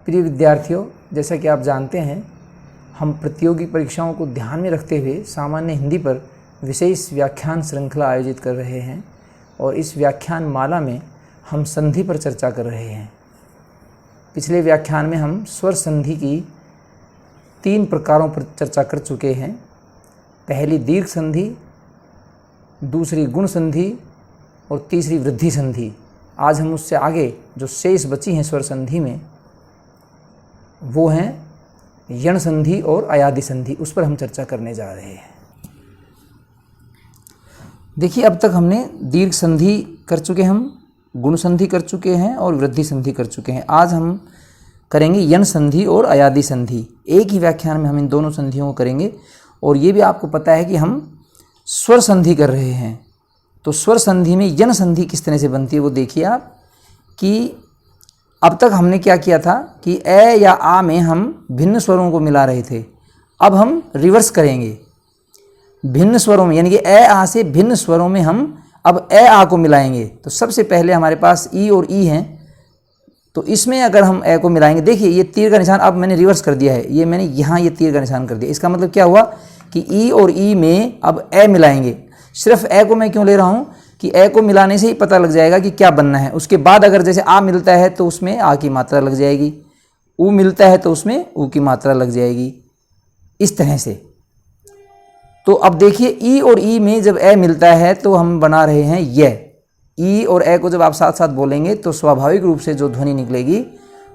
प्रिय विद्यार्थियों, जैसा कि आप जानते हैं, हम प्रतियोगी परीक्षाओं को ध्यान में रखते हुए सामान्य हिंदी पर विशेष व्याख्यान श्रृंखला आयोजित कर रहे हैं और इस व्याख्यान माला में हम संधि पर चर्चा कर रहे हैं। पिछले व्याख्यान में हम स्वर संधि की 3 प्रकारों पर चर्चा कर चुके हैं। पहली दीर्घ संधि, दूसरी गुण संधि और तीसरी वृद्धि संधि। आज हम उससे आगे जो शेष बची हैं स्वर संधि में, वो हैं यण संधि और अयादि संधि, उस पर हम चर्चा करने जा रहे हैं। देखिए, अब तक हमने दीर्घ संधि कर चुके, हम गुण संधि कर चुके हैं और वृद्धि संधि कर चुके हैं। आज हम करेंगे यण संधि और अयादि संधि। एक ही व्याख्यान में हम इन दोनों संधियों को करेंगे। और ये भी आपको पता है कि हम स्वर संधि कर रहे हैं, तो स्वर संधि में यण संधि किस तरह से बनती है वो देखिए आप। कि अब तक हमने क्या किया था कि ए या आ में हम भिन्न स्वरों को मिला रहे थे। अब हम रिवर्स करेंगे, भिन्न स्वरों में, यानी कि ए आ से भिन्न स्वरों में हम अब ए आ को मिलाएंगे। तो सबसे पहले हमारे पास ई और ई हैं, तो इसमें अगर हम ए को मिलाएंगे, देखिए ये तीर का निशान अब मैंने रिवर्स कर दिया है, ये मैंने यहाँ ये तीर का निशान कर दिया। इसका मतलब क्या हुआ कि ई और ई में अब ए मिलाएंगे। सिर्फ ए को मैं क्यों ले रहा हूँ कि ए को मिलाने से ही पता लग जाएगा कि क्या बनना है। उसके बाद अगर जैसे आ मिलता है तो उसमें आ की मात्रा लग जाएगी, ऊ मिलता है तो उसमें ऊ की मात्रा लग जाएगी, इस तरह से। तो अब देखिए, ई और ई में जब ए मिलता है तो हम बना रहे हैं ये। ई और ए को जब आप साथ साथ बोलेंगे तो स्वाभाविक रूप से जो ध्वनि निकलेगी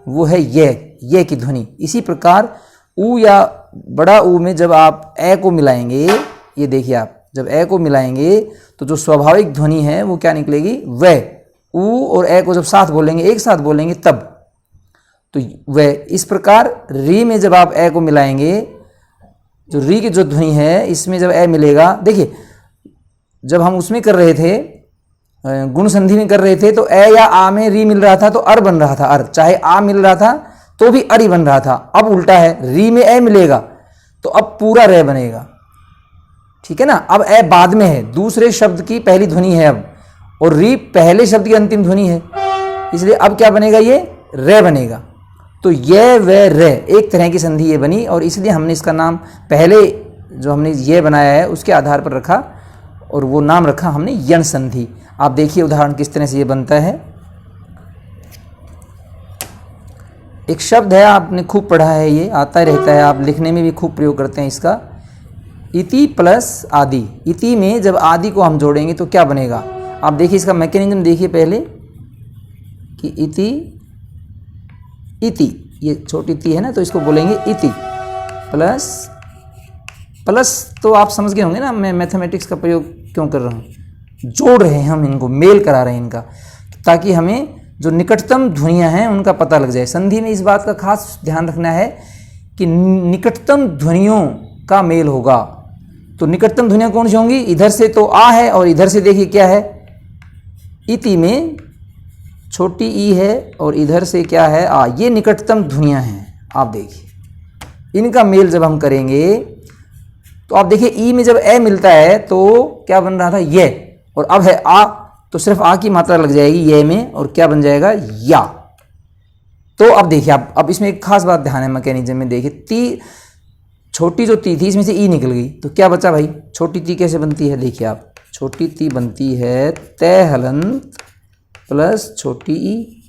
वो है ये की ध्वनि। इसी प्रकार ऊ या बड़ा ऊ में जब आप ए को मिलाएंगे, ये देखिए आप, जब ए को मिलाएंगे तो जो स्वाभाविक ध्वनि है वो क्या निकलेगी, वह। ऊ और ए को जब साथ बोलेंगे, एक साथ बोलेंगे तब, तो वह। इस प्रकार री में जब आप ए को मिलाएंगे, जो री की जो ध्वनि है इसमें जब ए मिलेगा, देखिए जब हम उसमें कर रहे थे, गुण संधि में कर रहे थे, तो ए या आ में री मिल रहा था तो अर बन रहा था, अर। चाहे आ मिल रहा था तो भी अर ही बन रहा था। अब उल्टा है, री में ए मिलेगा तो अब पूरा रे बनेगा, ठीक है ना। अब ए बाद में है, दूसरे शब्द की पहली ध्वनि है अब, और री पहले शब्द की अंतिम ध्वनि है, इसलिए अब क्या बनेगा, ये रे बनेगा। तो ये व रे एक तरह की संधि ये बनी, और इसलिए हमने इसका नाम पहले जो हमने ये बनाया है उसके आधार पर रखा, और वो नाम रखा हमने यण संधि। आप देखिए उदाहरण किस तरह से ये बनता है। एक शब्द है, आपने खूब पढ़ा है, ये आता रहता है, आप लिखने में भी खूब प्रयोग करते हैं इसका, इति प्लस आदि। इति में जब आदि को हम जोड़ेंगे तो क्या बनेगा, आप देखिए इसका मैकेनिज्म देखिए पहले कि इति, ये छोटी ती है ना, तो इसको बोलेंगे इति प्लस तो आप समझ गए होंगे ना मैं मैथमेटिक्स का प्रयोग क्यों कर रहा हूँ। जोड़ रहे हैं हम, इनको मेल करा रहे हैं इनका, ताकि हमें जो निकटतम ध्वनियाँ हैं उनका पता लग जाए। संधि में इस बात का खास ध्यान रखना है कि निकटतम ध्वनियों का मेल होगा। तो निकटतम ध्वनियाँ कौन सी होंगी, इधर से तो आ है और इधर से देखिए क्या है, इति में छोटी ई है और इधर से क्या है, आ। ये निकटतम ध्वनियाँ हैं, आप देखिए इनका मेल जब हम करेंगे तो आप देखिए ई में जब ए मिलता है तो क्या बन रहा था, ये, और अब है आ, तो सिर्फ आ की मात्रा लग जाएगी ये में, और क्या बन जाएगा, या। तो अब देखिए आप, अब इसमें एक खास बात ध्यान है मैकेनिज्म में, देखिए ती, छोटी जो ती थी इसमें से ई निकल गई, तो क्या बचा भाई, छोटी ती कैसे बनती है, देखिए आप, छोटी ती बनती है तय हलंत प्लस छोटी ई,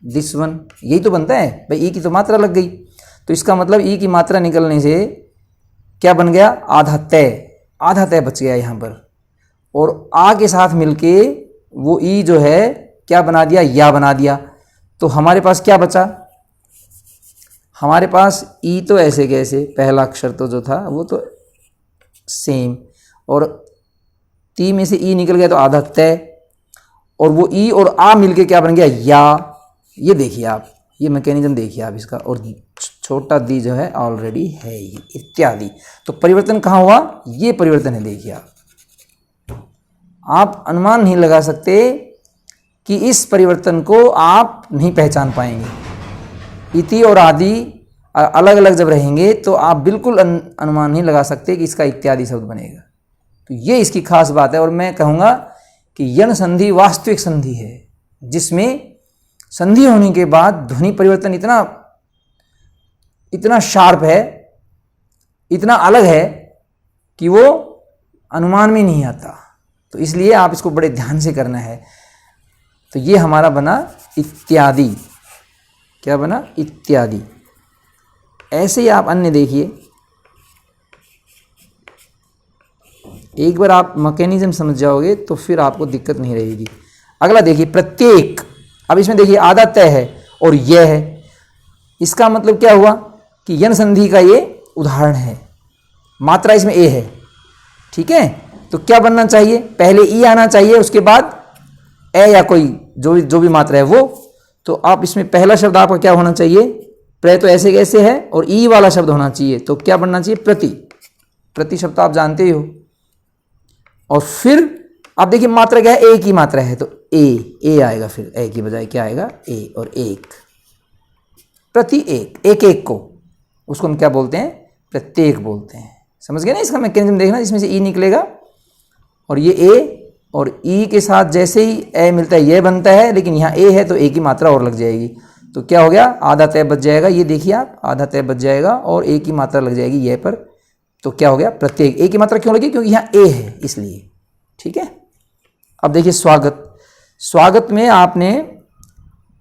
दिस वन, यही तो बनता है भाई। ई की तो मात्रा लग गई, तो इसका मतलब ई की मात्रा निकलने से क्या बन गया, आधा तय बच गया यहाँ पर, और आ के साथ मिलके वो ई जो है क्या बना दिया, या बना दिया। तो हमारे पास क्या बचा, हमारे पास ई तो ऐसे कैसे, पहला अक्षर तो जो था वो तो सेम, और ती में से ई निकल गया तो आधा तय, और वो ई और आ मिलके क्या बन गया, या। ये देखिए आप, ये मैकेनिज्म देखिए आप इसका, और छोटा दी जो है ऑलरेडी है ही, इत्यादि। तो परिवर्तन कहाँ हुआ, ये परिवर्तन है, देखिए आप अनुमान नहीं लगा सकते कि इस परिवर्तन को आप नहीं पहचान पाएंगे। इति और आदि अलग अलग जब रहेंगे तो आप बिल्कुल अनुमान नहीं लगा सकते कि इसका इत्यादि शब्द बनेगा। तो ये इसकी खास बात है, और मैं कहूँगा कि यण संधि वास्तविक संधि है, जिसमें संधि होने के बाद ध्वनि परिवर्तन इतना इतना शार्प है, इतना अलग है कि वो अनुमान में नहीं आता। तो इसलिए आप इसको बड़े ध्यान से करना है। तो ये हमारा बना इत्यादि। क्या बना? इत्यादि। ऐसे ही आप अन्य देखिए, एक बार आप मैकेनिज्म समझ जाओगे तो फिर आपको दिक्कत नहीं रहेगी। अगला देखिए प्रत्येक। अब इसमें देखिए आधा तय है और यह है। इसका मतलब क्या हुआ कि यन संधि का ये उदाहरण है। मात्रा इसमें ए है, ठीक है। तो क्या बनना चाहिए? पहले ई आना चाहिए, उसके बाद ए या कोई जो भी मात्रा है वो। तो आप इसमें पहला शब्द आपका क्या होना चाहिए? प्रय तो ऐसे कैसे है और ई वाला शब्द होना चाहिए। तो क्या बनना चाहिए? प्रति। प्रति शब्द तो आप जानते ही हो। और फिर आप देखिए मात्रा क्या है? ए की मात्रा है तो ए आएगा, फिर ए की बजाय क्या आएगा? ए। और एक, प्रति एक, एक एक को, उसको हम क्या बोलते हैं? प्रत्येक बोलते हैं। समझ गए ना? इसका मैकेनिज्म देखना, इसमें से ई निकलेगा और ये ए, और ई के साथ जैसे ही ए मिलता है ये बनता है, लेकिन यहाँ ए है तो ए की मात्रा और लग जाएगी। तो क्या हो गया? आधा तय बच जाएगा। ये देखिए आप, आधा तय बच जाएगा और ए की मात्रा लग जाएगी ये पर। तो क्या हो गया? प्रत्येक। ए की मात्रा क्यों लगी? क्योंकि यहाँ ए है इसलिए, ठीक है। अब देखिए स्वागत। स्वागत में आपने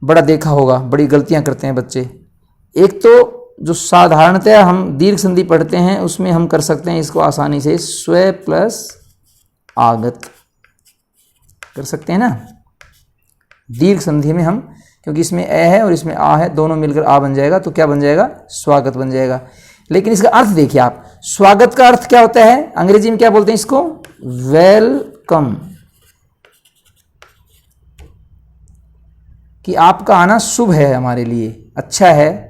बड़ा देखा होगा, बड़ी गलतियां करते हैं बच्चे। एक तो जो साधारणतया हम दीर्घ संधि पढ़ते हैं उसमें हम कर सकते हैं इसको आसानी से, स्व प्लस आगत कर सकते हैं ना। दीर्घ संधि में हम, क्योंकि इसमें ए है और इसमें आ है, दोनों मिलकर आ बन जाएगा, तो क्या बन जाएगा? स्वागत बन जाएगा। लेकिन इसका अर्थ देखिए आप, स्वागत का अर्थ क्या होता है? अंग्रेजी में क्या बोलते हैं इसको? वेलकम। कि आपका आना शुभ है, हमारे लिए अच्छा है,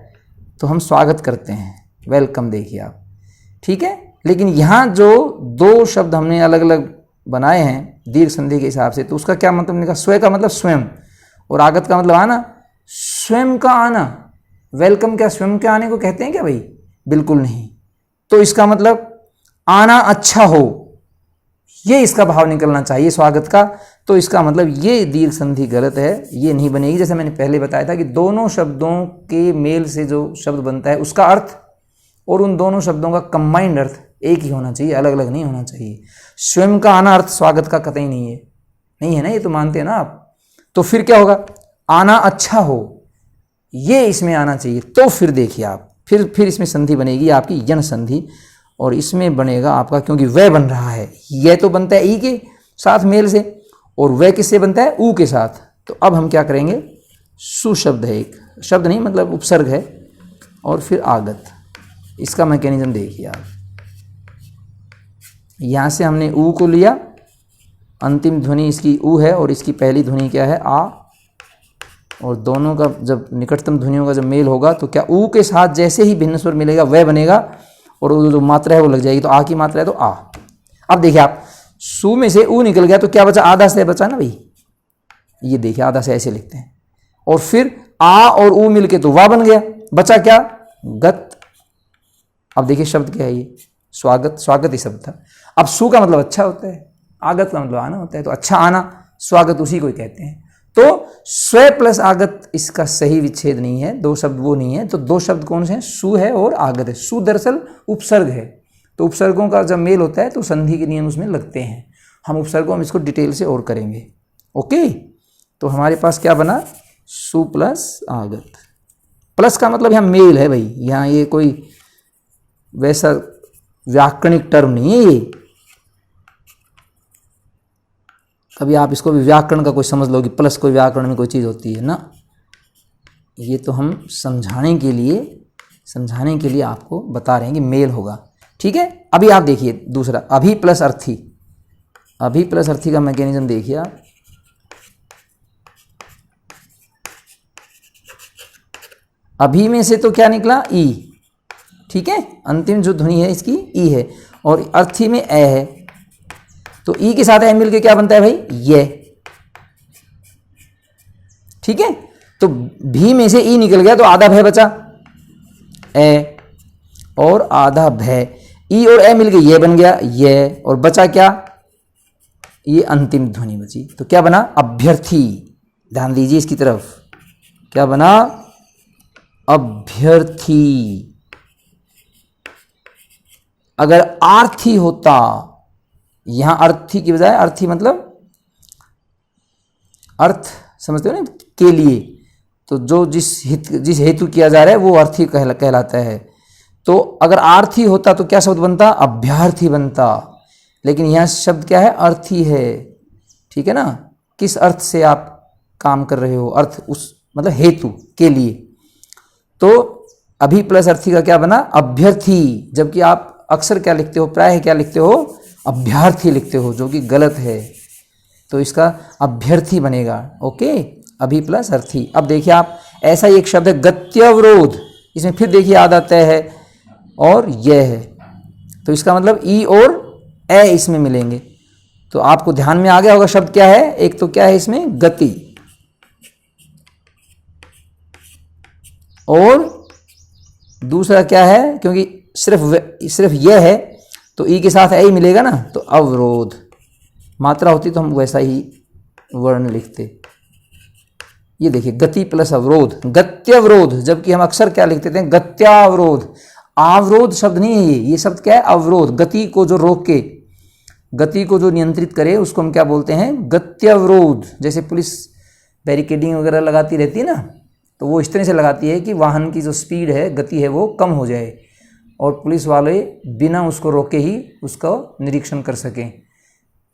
तो हम स्वागत करते हैं, वेलकम। देखिए आप, ठीक है। लेकिन यहाँ जो दो शब्द हमने अलग अलग बनाए हैं दीर्घ संधि के हिसाब से, तो उसका क्या मतलब निकला? स्व का मतलब स्वयं और आगत का मतलब आना। स्वयं का आना, वेलकम क्या स्वयं के आने को कहते हैं क्या भाई? बिल्कुल नहीं। तो इसका मतलब आना अच्छा हो, ये इसका भाव निकलना चाहिए स्वागत का। तो इसका मतलब ये दीर्घ संधि गलत है, ये नहीं बनेगी। जैसे मैंने पहले बताया था कि दोनों शब्दों के मेल से जो शब्द बनता है उसका अर्थ और उन दोनों शब्दों का कंबाइंड अर्थ एक ही होना चाहिए, अलग अलग नहीं होना चाहिए। स्वयं का आना अर्थ स्वागत का कतई नहीं है, नहीं है ना, ये तो मानते हैं ना आप। तो फिर क्या होगा? आना अच्छा हो, ये इसमें आना चाहिए। तो फिर देखिए आप, फिर इसमें संधि बनेगी आपकी यन संधि, और इसमें बनेगा आपका, क्योंकि वह बन रहा है, यह तो बनता है ई के साथ मेल से और वह किससे बनता है? ऊ के साथ। तो अब हम क्या करेंगे? सुशब्द है, एक शब्द नहीं मतलब उपसर्ग है, और फिर आगत। इसका मैकेनिज्म देखिए आप, यहाँ से हमने ऊ को लिया, अंतिम ध्वनि इसकी ऊ है और इसकी पहली ध्वनि क्या है? आ। और दोनों का जब निकटतम ध्वनियों का जब मेल होगा तो क्या? ऊ के साथ जैसे ही भिन्न स्वर मिलेगा वह बनेगा और जो मात्रा है वो लग जाएगी। तो आ की मात्रा है तो आ। अब देखिए आप, सु में से ऊ निकल गया तो क्या बचा? आधा से बचा ना भाई, ये देखिए आधा से ऐसे लिखते हैं। और फिर आ और ऊ मिलके तो वाह बन गया, बचा क्या? गत। अब देखिए शब्द क्या है ये? स्वागत। स्वागत ही शब्द था। अब सु का मतलब अच्छा होता है, आगत का मतलब आना होता है, तो अच्छा आना स्वागत उसी को ही कहते हैं। तो स्व प्लस आगत इसका सही विच्छेद नहीं है, दो शब्द वो नहीं है। तो दो शब्द कौन से हैं? सु है और आगत है। सु दरअसल उपसर्ग है, तो उपसर्गों का जब मेल होता है तो संधि के नियम उसमें लगते हैं। हम उपसर्गों में इसको डिटेल से और करेंगे। ओके, तो हमारे पास क्या बना? सु प्लस आगत। प्लस का मतलब यहाँ मेल है भाई, यहाँ ये कोई वैसा व्याकरणिक टर्म नहीं है ये। कभी आप इसको भी व्याकरण का कोई समझ लो कि प्लस कोई व्याकरण में कोई चीज़ होती है ना, ये तो हम समझाने के लिए आपको बता रहे हैं कि मेल होगा, ठीक है। अभी आप देखिए दूसरा, अभी प्लस अर्थी। अभी प्लस अर्थी का मैकेनिज्म देखिए आप। अभी में से तो क्या निकला? ई, ठीक है। अंतिम जो ध्वनि है इसकी ई है और अर्थी में ए है, तो ई के साथ ए मिल के क्या बनता है भाई? ये, ठीक है। तो भी में से ई निकल गया तो आधा भय बचा, ए और आधा भय, ई और ए मिल के ये बन गया ये, और बचा क्या? ये अंतिम ध्वनि बची। तो क्या बना? अभ्यर्थी। ध्यान दीजिए इसकी तरफ, क्या बना? अभ्यर्थी। अगर आर्थी होता, यहां अर्थी की बजाय अर्थी मतलब अर्थ समझते हो ना, के लिए, तो जो जिस हेतु किया जा रहा है वो अर्थी कहलाता है। तो अगर आर्थी होता तो क्या शब्द बनता? अभ्यार्थी बनता। लेकिन यहां शब्द क्या है? अर्थी है। ठीक है ना? किस अर्थ से आप काम कर रहे हो? अर्थ उस मतलब हेतु के लिए। तो अभी प्लस अर्थी का क्या बना? अभ्यर्थी। जबकि आप अक्सर क्या लिखते हो? प्राय क्या लिखते हो? अभ्यार्थी लिखते हो, जो कि गलत है। तो इसका अभ्यर्थी बनेगा। ओके, अभी प्लस अर्थी। अब देखिए आप, ऐसा ही एक शब्द है गत्यवरोध, इसमें फिर देखिए याद आता है और यह है, तो इसका मतलब ई और ए इसमें मिलेंगे। तो आपको ध्यान में आ गया होगा शब्द क्या है। एक तो क्या है इसमें? गति, और दूसरा क्या है? क्योंकि सिर्फ यह है तो ई के साथ ए ही मिलेगा ना, तो अवरोध। मात्रा होती तो हम वैसा ही वर्ण लिखते। ये देखिए, गति प्लस अवरोध, गत्यवरोध। जबकि हम अक्सर क्या लिखते थे? गत्यावरोध। अवरोध शब्द नहीं है ये शब्द क्या है? अवरोध। गति को जो रोके, गति को जो नियंत्रित करे, उसको हम क्या बोलते हैं? गत्यवरोध। जैसे पुलिस बैरिकेडिंग वगैरह लगाती रहती है ना, तो वो इस तरह से लगाती है कि वाहन की जो स्पीड है, गति है, वो कम हो जाए और पुलिस वाले बिना उसको रोके ही उसका निरीक्षण कर सकें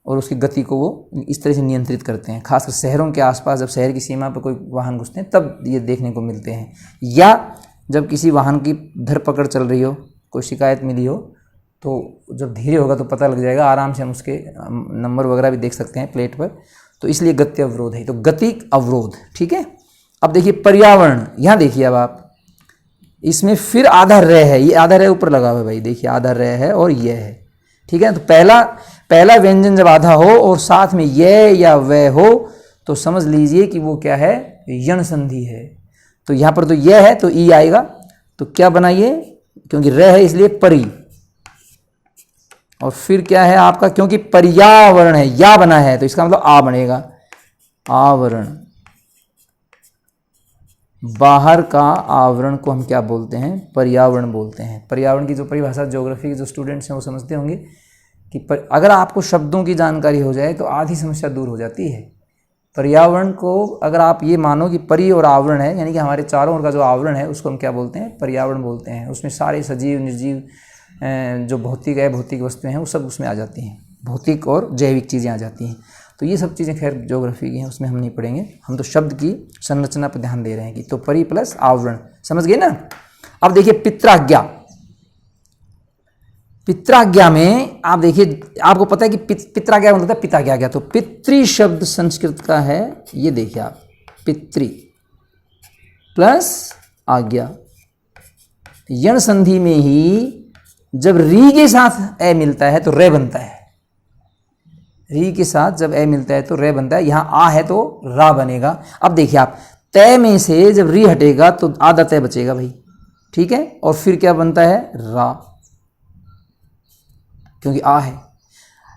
और उसकी गति को वो इस तरह से नियंत्रित करते हैं। खासकर शहरों के आसपास, जब शहर की सीमा पर कोई वाहन घुसते हैं तब ये देखने को मिलते हैं। या जब किसी वाहन की धरपकड़ चल रही हो, कोई शिकायत मिली हो, तो जब धीरे होगा तो पता लग जाएगा, आराम से हम उसके नंबर वगैरह भी देख सकते हैं प्लेट पर। तो इसलिए गति अवरोध है। तो गति अवरोध। ठीक है। अब देखिए पर्यावरण। यहाँ देखिए अब आप, इसमें फिर आधा रह है, ये आधा रह ऊपर लगा हुआ है भाई, देखिए आधा रह है और यह है। ठीक है। तो पहला व्यंजन जब आधा हो और साथ में यह या वह हो, तो समझ लीजिए कि वो क्या है? यण संधि है। तो यहाँ पर तो यह है तो ई आएगा। तो क्या बनाइए? क्योंकि रह है इसलिए परि, और फिर क्या है आपका? क्योंकि पर्यावरण है, या बना है, तो इसका मतलब आ बनेगा। आवरण, बाहर का आवरण को हम क्या बोलते हैं? पर्यावरण बोलते हैं। पर्यावरण की जो परिभाषा ज्योग्राफी के जो स्टूडेंट्स हैं वो समझते होंगे कि अगर आपको शब्दों की जानकारी हो जाए तो आधी समस्या दूर हो जाती है। पर्यावरण को अगर आप ये मानो कि परि और आवरण है, यानी कि हमारे चारों ओर का जो आवरण है उसको हम क्या बोलते हैं? पर्यावरण बोलते हैं। उसमें सारे सजीव निर्जीव जो भौतिक है, भौतिक वस्तुएं हैं, वो सब उसमें आ जाती हैं। भौतिक और जैविक चीज़ें आ जाती हैं। तो ये सब चीज़ें खैर ज्योग्राफी की हैं, उसमें हम नहीं पढ़ेंगे। हम तो शब्द की संरचना पर ध्यान दे रहे हैं कि तो परि प्लस आवरण, समझ गए ना। अब देखिए पित्राज्ञा। पित्राज्ञा में आप देखिए, आपको पता है कि पित्राज्ञा मतलब है पिता क्या गया। तो पितृ शब्द संस्कृत का है, ये देखिए आप, पितृ प्लस आज्ञा। यण संधि में ही जब री के साथ ए मिलता है तो रे बनता है। री के साथ जब ए मिलता है तो रे बनता है। यहां आ है तो रा बनेगा। अब देखिए आप, तय में से जब री हटेगा तो आधा तय बचेगा भाई। ठीक है। और फिर क्या बनता है? रा, क्योंकि आ है।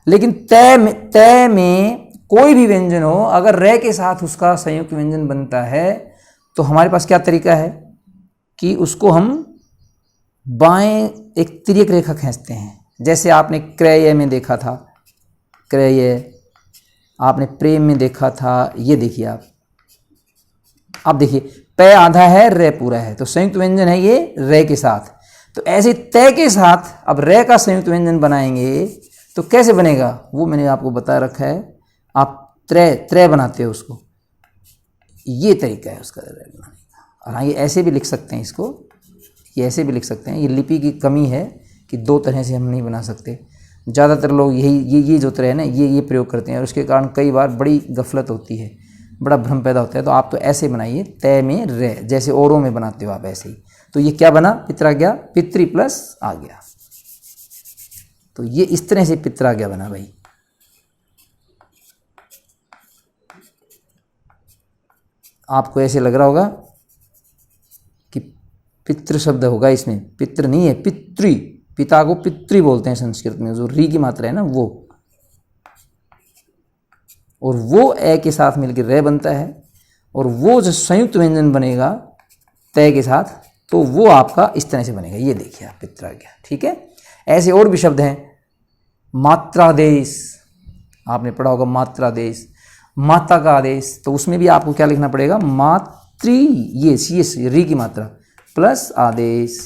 लेकिन तय में कोई भी व्यंजन हो, अगर रे के साथ उसका संयुक्त व्यंजन बनता है तो हमारे पास क्या तरीका है कि उसको हम बाएं एक तिर्यक रेखा खींचते हैं। जैसे आपने क्रय में देखा था, क्रय, आपने प्रेम में देखा था। ये देखिए आप देखिए, तय आधा है, रे पूरा है, तो संयुक्त व्यंजन है ये रे के साथ। तो ऐसे तय के साथ अब रे का संयुक्त व्यंजन बनाएंगे तो कैसे बनेगा वो मैंने आपको बता रखा है। आप त्रय बनाते हो उसको, ये तरीका है उसका रे बनाने का। और हाँ, ये ऐसे भी लिख सकते हैं इसको, ये ऐसे भी लिख सकते हैं। ये लिपि की कमी है कि दो तरह से हम नहीं बना सकते। ज़्यादातर लोग ये जो तरह है ना, ये प्रयोग करते हैं और उसके कारण कई बार बड़ी गफलत होती है, बड़ा भ्रम पैदा होता है। तो आप तो ऐसे बनाइए, तय में रे, जैसे औरों में बनाते हो आप ऐसे ही। तो ये क्या बना? पित्राज्ञा, पितृ प्लस आ गया। तो ये इस तरह से पित्राज्ञा बना भाई। आपको ऐसे लग रहा होगा कि पितृ शब्द होगा इसमें, पितृ नहीं है, पितृ। पिता को पितृ बोलते हैं संस्कृत में, जो री की मात्रा है ना वो, और वो ए के साथ मिलकर रे बनता है। और वो जो संयुक्त व्यंजन बनेगा तय के साथ, तो वो आपका इस तरह से बनेगा। ये देखिए आप, पित्राज्ञा। ठीक है। ऐसे और भी शब्द हैं, मात्रादेश, आपने पढ़ा होगा मात्रादेश, माता का आदेश, तो उसमें भी आपको क्या लिखना पड़ेगा, मातृ, ये री की मात्रा प्लस आदेश।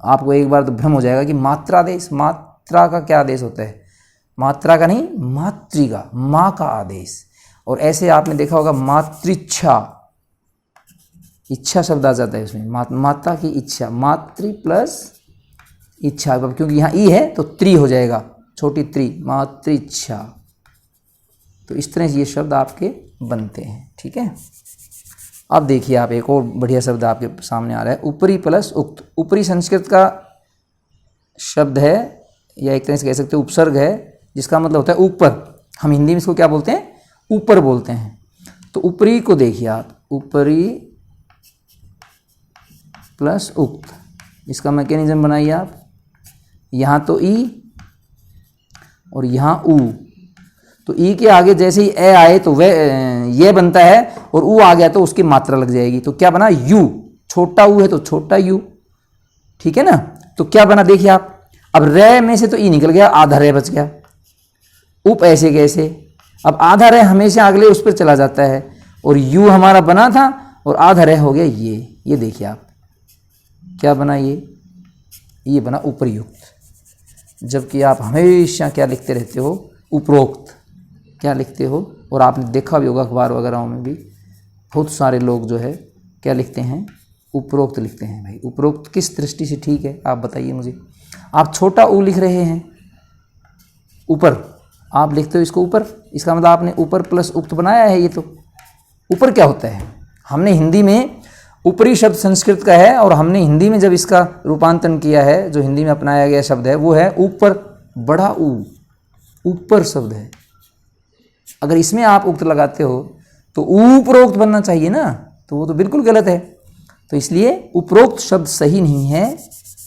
आपको एक बार तो भ्रम हो जाएगा कि मात्रादेश, मात्रा का क्या आदेश होता है, मात्रा का नहीं, मातृ का, माँ का आदेश। और ऐसे आपने देखा होगा मातृच्छा, इच्छा शब्द आ जाता है उसमें, माता की इच्छा, मातृ प्लस इच्छा, क्योंकि यहाँ ई है तो त्रि हो जाएगा, छोटी त्रि, मातृच्छा। तो इस तरह से ये शब्द आपके बनते हैं, ठीक है। अब देखिए आप, एक और बढ़िया शब्द आपके सामने आ रहा है, ऊपरी प्लस उक्त। ऊपरी संस्कृत का शब्द है, या एक तरह से कह सकते हो उपसर्ग है, जिसका मतलब होता है ऊपर। हम हिंदी में इसको क्या बोलते हैं, ऊपर बोलते हैं। तो ऊपरी को देखिए आप, ऊपरी प्लस उक्त, इसका मैकेनिज्म बनाइए आप। यहाँ तो ई और यहाँ ऊ, तो ई के आगे जैसे ही ए आए तो वह ये बनता है, और ऊ आ गया तो उसकी मात्रा लग जाएगी, तो क्या बना, यू। छोटा ऊ है तो छोटा यू, ठीक है ना। तो क्या बना देखिए आप, अब रे में से तो ई निकल गया, आधा रे बच गया। उप ऐसे कैसे, अब आधा रे हमेशा अगले उस पर चला जाता है, और यू हमारा बना था और आधा रे हो गया ये देखिए आप क्या बना, ये बना उपरयुक्त। जबकि आप हमेशा क्या लिखते रहते हो, उपरोक्त, क्या लिखते हो। और आपने देखा भी होगा अखबार वगैरह में भी बहुत सारे लोग जो है क्या लिखते हैं, उपरोक्त लिखते हैं। भाई उपरोक्त किस दृष्टि से ठीक है, आप बताइए मुझे। आप छोटा ऊ लिख रहे हैं, ऊपर आप लिखते हो इसको ऊपर, इसका मतलब आपने ऊपर प्लस उक्त बनाया है। ये तो ऊपर क्या होता है, हमने हिंदी में, ऊपरी शब्द संस्कृत का है, और हमने हिंदी में जब इसका रूपांतरण किया है, जो हिंदी में अपनाया गया शब्द है वो है ऊपर, बड़ा ऊ, ऊपर शब्द है। अगर इसमें आप उक्त लगाते हो तो उपरोक्त बनना चाहिए ना, तो वो तो बिल्कुल गलत है। तो इसलिए उपरोक्त शब्द सही नहीं है,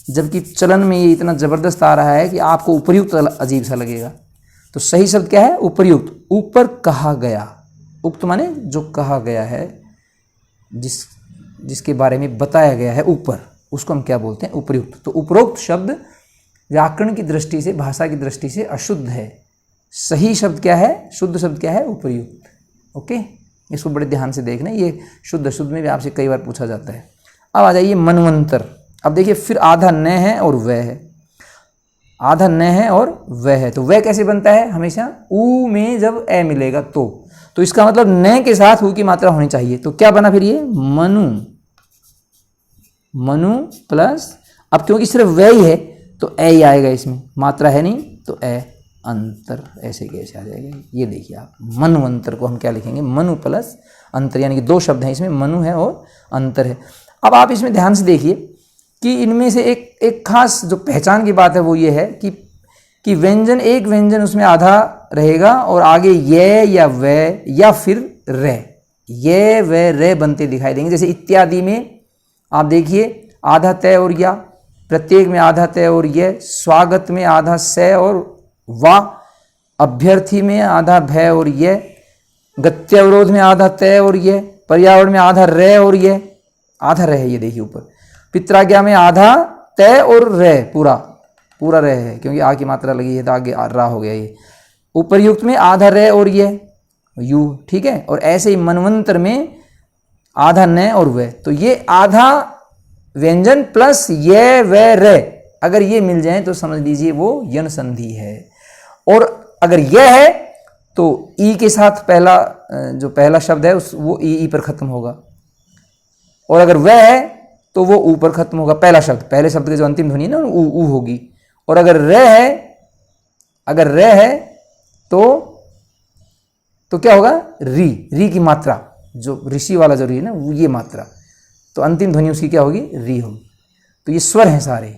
जबकि चलन में ये इतना ज़बरदस्त आ रहा है कि आपको उपयुक्त अजीब सा लगेगा। तो सही शब्द क्या है, उपयुक्त, ऊपर कहा गया। उक्त माने जो कहा गया है, जिसके बारे में बताया गया है ऊपर, उसको हम क्या बोलते हैं, उपयुक्त। तो उपरोक्त शब्द व्याकरण की दृष्टि से, भाषा की दृष्टि से अशुद्ध है। सही शब्द क्या है, शुद्ध शब्द क्या है, उपयुक्त। ओके, इसको बड़े ध्यान से देखना, ये शुद्ध अशुद्ध में भी आपसे कई बार पूछा जाता है। अब आ जाइए मनवंतर। अब देखिए फिर आधा न है और वह है, आधा न है और वह है। तो वह कैसे बनता है, हमेशा ऊ में जब ए मिलेगा तो इसका मतलब न के साथ ऊ की मात्रा होनी चाहिए। तो क्या बना फिर ये, मनु, मनु प्लस, अब क्योंकि सिर्फ वह ही है तो ए ही आएगा, इसमें मात्रा है नहीं तो ए, अंतर ऐसे कैसे आ जाएगा। ये देखिए आप, मनवंतर को हम क्या लिखेंगे, मनु प्लस अंतर, यानी कि दो शब्द हैं इसमें, मनु है और अंतर है। अब आप इसमें ध्यान से देखिए कि इनमें से एक खास जो पहचान की बात है वो ये है कि व्यंजन, एक व्यंजन उसमें आधा रहेगा और आगे ये या वे या फिर रे, ये वे रे बनते दिखाई देंगे। जैसे इत्यादि में आप देखिए आधा तय और या, प्रत्येक में आधा तय और ये, स्वागत में आधा से और वा, अभ्यर्थी में आधा भय और ये, गत्यावरोध में आधा तय और ये, पर्यावरण में आधा रे और ये, आधा रे है ये देखिए ऊपर। पित्राज्ञा में आधा तय और रे, पूरा रे है, क्योंकि आ की मात्रा लगी है तो आगे रा हो गया ये। उपरयुक्त में आधा रे और ये यू, ठीक है। और ऐसे ही मनवंतर में आधा न और वे, तो ये आधा व्यंजन प्लस ये वे रे, अगर ये मिल जाए तो समझ लीजिए वो यन संधि है। और अगर यह है तो ई के साथ जो पहला शब्द है वो ई पर खत्म होगा, और अगर वह है तो वो ऊ पर खत्म होगा, पहला शब्द, पहले शब्द की जो अंतिम ध्वनि है ना ऊ होगी। और अगर रे है तो क्या होगा, री की मात्रा, जो ऋषि वाला जो री है ना, ये मात्रा, तो अंतिम ध्वनि उसकी क्या होगी, री होगी। तो ये स्वर हैं सारे।